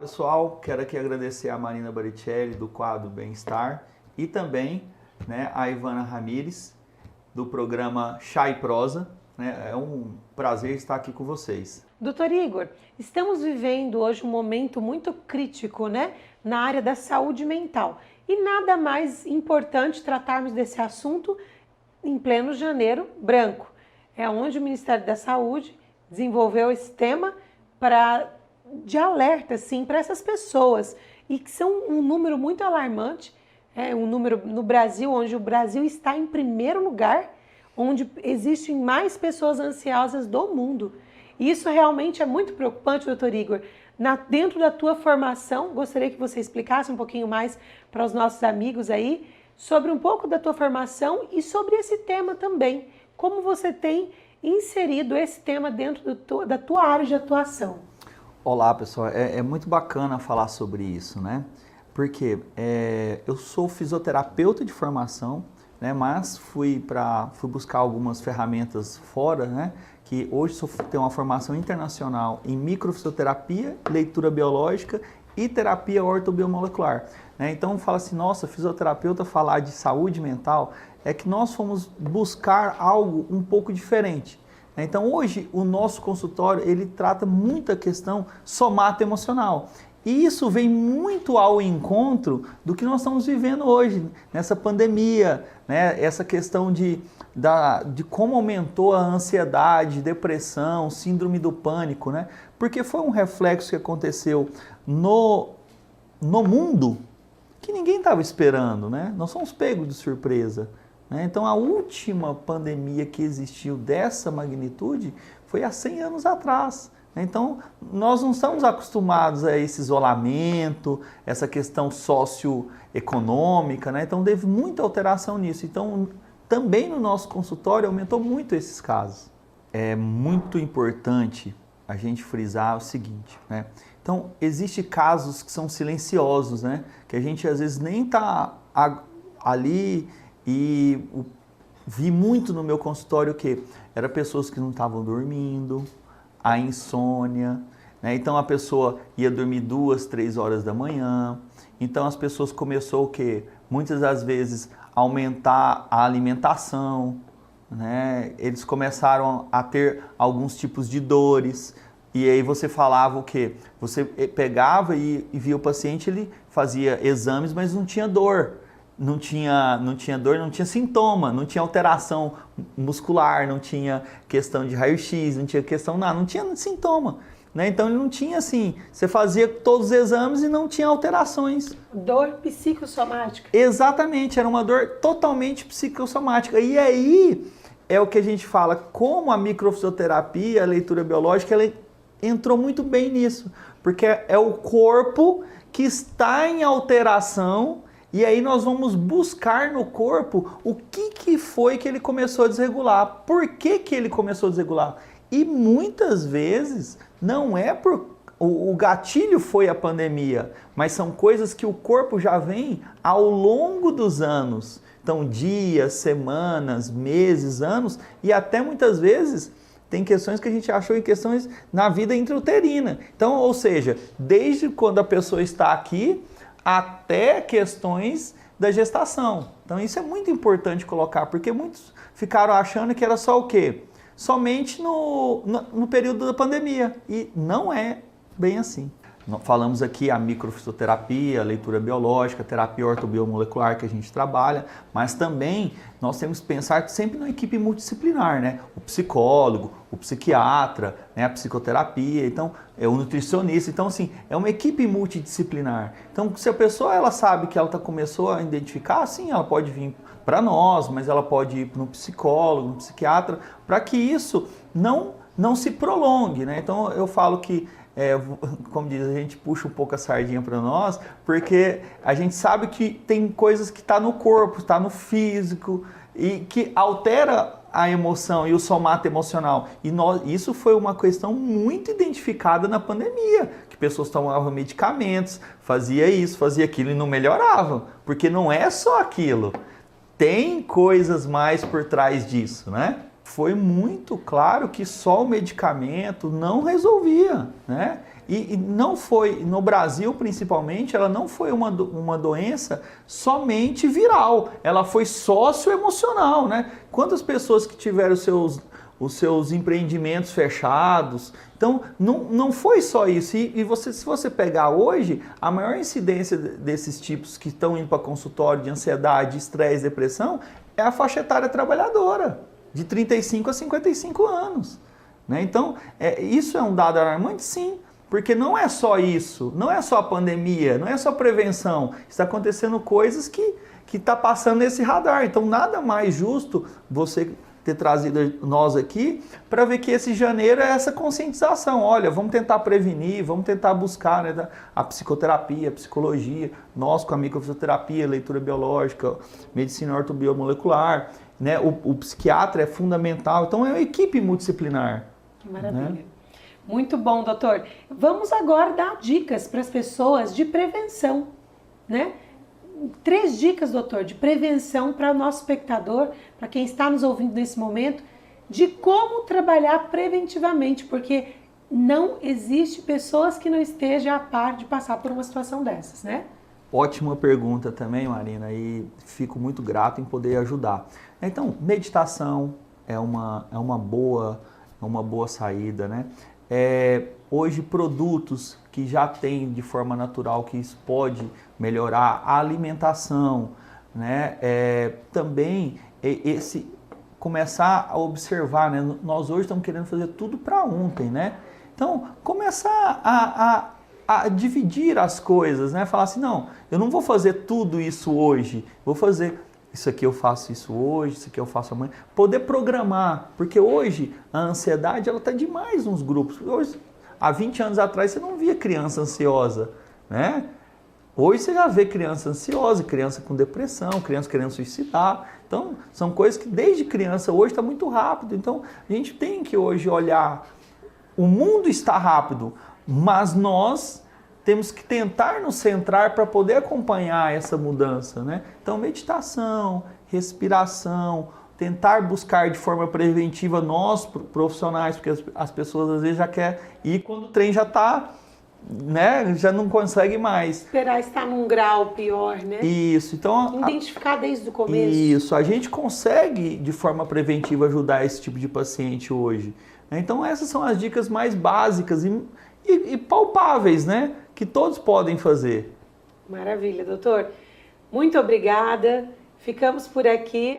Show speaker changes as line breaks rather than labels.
Pessoal, quero aqui agradecer a Marina Baricelli do quadro Bem-Estar e também a Ivana Ramires do programa Chá e Prosa. É um prazer estar aqui com vocês.
Doutor Igor, estamos vivendo hoje um momento muito crítico, na área da saúde mental. E nada mais importante tratarmos desse assunto em pleno janeiro branco. É onde o Ministério da Saúde desenvolveu esse tema de alerta, sim, para essas pessoas. E que são um número muito alarmante, um número no Brasil, onde o Brasil está em primeiro lugar, onde existem mais pessoas ansiosas do mundo. E isso realmente é muito preocupante, doutor Igor. Dentro da tua formação, gostaria que você explicasse um pouquinho mais para os nossos amigos aí, sobre um pouco da tua formação e sobre esse tema também. Como você tem inserido esse tema dentro da tua área de atuação?
Olá, pessoal. É muito bacana falar sobre isso, Porque eu sou fisioterapeuta de formação, mas fui buscar algumas ferramentas fora, que hoje tenho uma formação internacional em microfisioterapia, leitura biológica e terapia ortobiomolecular. Então fala assim, nossa, fisioterapeuta falar de saúde mental, é que nós fomos buscar algo um pouco diferente. Então hoje o nosso consultório ele trata muita questão somatoemocional. E isso vem muito ao encontro do que nós estamos vivendo hoje, nessa pandemia, essa questão de como aumentou a ansiedade, depressão, síndrome do pânico, Porque foi um reflexo que aconteceu no mundo que ninguém estava esperando, Nós somos pegos de surpresa. Então a última pandemia que existiu dessa magnitude foi há 100 anos atrás. Então nós não estamos acostumados a esse isolamento, essa questão socioeconômica, Então teve muita alteração nisso. Então também no nosso consultório aumentou muito esses casos. É muito importante a gente frisar o seguinte, Então existem casos que são silenciosos, Que a gente às vezes nem está ali. E vi muito no meu consultório que eram pessoas que não estavam dormindo, a insônia, Então a pessoa ia dormir 2, 3 horas da manhã. Então as pessoas começaram o quê? Muitas das vezes aumentar a alimentação, Eles começaram a ter alguns tipos de dores. E aí você falava o quê? Você pegava e via o paciente, ele fazia exames, mas não tinha dor. Não tinha dor, não tinha sintoma, não tinha alteração muscular, não tinha questão de raio-x, não tinha questão nada, não tinha sintoma. Então ele não tinha assim, você fazia todos os exames e não tinha alterações.
Dor psicossomática.
Exatamente, era uma dor totalmente psicossomática. E aí é o que a gente fala, como a microfisioterapia, a leitura biológica, ela entrou muito bem nisso. Porque é o corpo que está em alteração. E aí nós vamos buscar no corpo o que foi que ele começou a desregular, por que ele começou a desregular. E muitas vezes não é o gatilho foi a pandemia, mas são coisas que o corpo já vem ao longo dos anos. Então dias, semanas, meses, anos e até muitas vezes tem questões que a gente achou em questões na vida intrauterina. Então, ou seja, desde quando a pessoa está aqui, até questões da gestação. Então isso é muito importante colocar, porque muitos ficaram achando que era só o quê? Somente no período da pandemia. E não é bem assim. Nós falamos aqui a microfisioterapia, a leitura biológica, a terapia ortobiomolecular que a gente trabalha, mas também nós temos que pensar sempre na equipe multidisciplinar, O psicólogo, o psiquiatra, a psicoterapia, então é o nutricionista. Então assim, é uma equipe multidisciplinar. Então se a pessoa ela sabe que ela começou a identificar, sim, ela pode vir para nós, mas ela pode ir para um psicólogo, um psiquiatra, para que isso não se prolongue, Então eu falo que como diz, a gente puxa um pouco a sardinha para nós, porque a gente sabe que tem coisas que está no corpo, está no físico e que altera a emoção e o somato emocional. E isso foi uma questão muito identificada na pandemia, que pessoas tomavam medicamentos, fazia isso, fazia aquilo e não melhoravam, porque não é só aquilo, tem coisas mais por trás disso, Foi muito claro que só o medicamento não resolvia, E não foi, no Brasil principalmente, ela não foi uma doença somente viral, ela foi socioemocional, né? Quantas pessoas que tiveram os seus empreendimentos fechados. Então, não foi só isso. E se você pegar hoje, a maior incidência desses tipos que estão indo para consultório de ansiedade, estresse, depressão, é a faixa etária trabalhadora, de 35 a 55 anos. Né? Então, isso é um dado alarmante? Sim. Porque não é só isso, não é só a pandemia, não é só prevenção. Está acontecendo coisas que está passando nesse radar. Então, nada mais justo você ter trazido nós aqui para ver que esse janeiro é essa conscientização. Olha, vamos tentar prevenir, vamos tentar buscar, né, a psicoterapia, a psicologia, nós com a microfisioterapia, leitura biológica, medicina ortobiomolecular, né, o psiquiatra é fundamental. Então é uma equipe multidisciplinar.
Que maravilha.
Né?
Muito bom, doutor. Vamos agora dar dicas para as pessoas de prevenção, né? 3 dicas, doutor, de prevenção para o nosso espectador, para quem está nos ouvindo nesse momento, de como trabalhar preventivamente, porque não existe pessoas que não estejam a par de passar por uma situação dessas, né?
Ótima pergunta também, Marina, e fico muito grato em poder ajudar. Então, meditação é uma boa saída, né? Hoje, produtos que já tem de forma natural, que isso pode melhorar a alimentação, né? Também começar a observar, né? Nós hoje estamos querendo fazer tudo para ontem, né? Então, começar a dividir as coisas, né? Falar assim, não, eu não vou fazer tudo isso hoje, vou fazer isso aqui, eu faço isso hoje, isso aqui eu faço amanhã. Poder programar, porque hoje a ansiedade ela está demais nos grupos. Hoje, há 20 anos atrás você não via criança ansiosa, né? Hoje você já vê criança ansiosa, criança com depressão, criança querendo suicidar. Então, são coisas que desde criança hoje está muito rápido. Então, a gente tem que hoje olhar, o mundo está rápido, mas nós temos que tentar nos centrar para poder acompanhar essa mudança, né? Então, meditação, respiração, tentar buscar de forma preventiva nós, profissionais, porque as pessoas às vezes já querem ir quando o trem já está, né? Já não consegue mais.
Esperar estar num grau pior, né?
Isso, então...
Identificar desde o começo.
Isso, a gente consegue de forma preventiva ajudar esse tipo de paciente hoje. Então, essas são as dicas mais básicas e palpáveis, né? Que todos podem fazer.
Maravilha, doutor. Muito obrigada. Ficamos por aqui.